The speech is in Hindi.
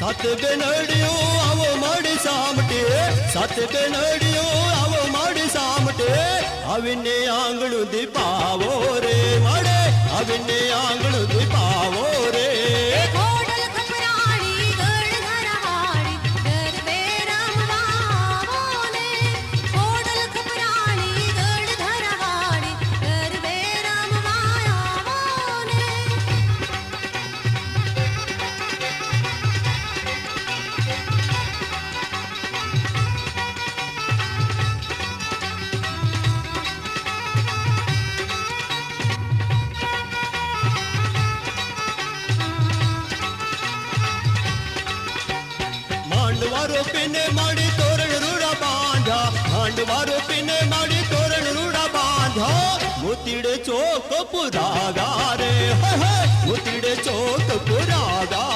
सात गनड़ियों आवो माड़ी सामटे सात गनड़ियों आवो माड़ी सामटे अविने आंगणु दीपावो रे माड़े अविने आंगणु दीपावो रे हांडवारो पिने माड़ी तोरण रूड़ा बांधा हांडवारो पिने माड़ी तोरण रूड़ा बांधा मोतीड़े चौक पुरागा रे मोतीड़े चौक पुरागा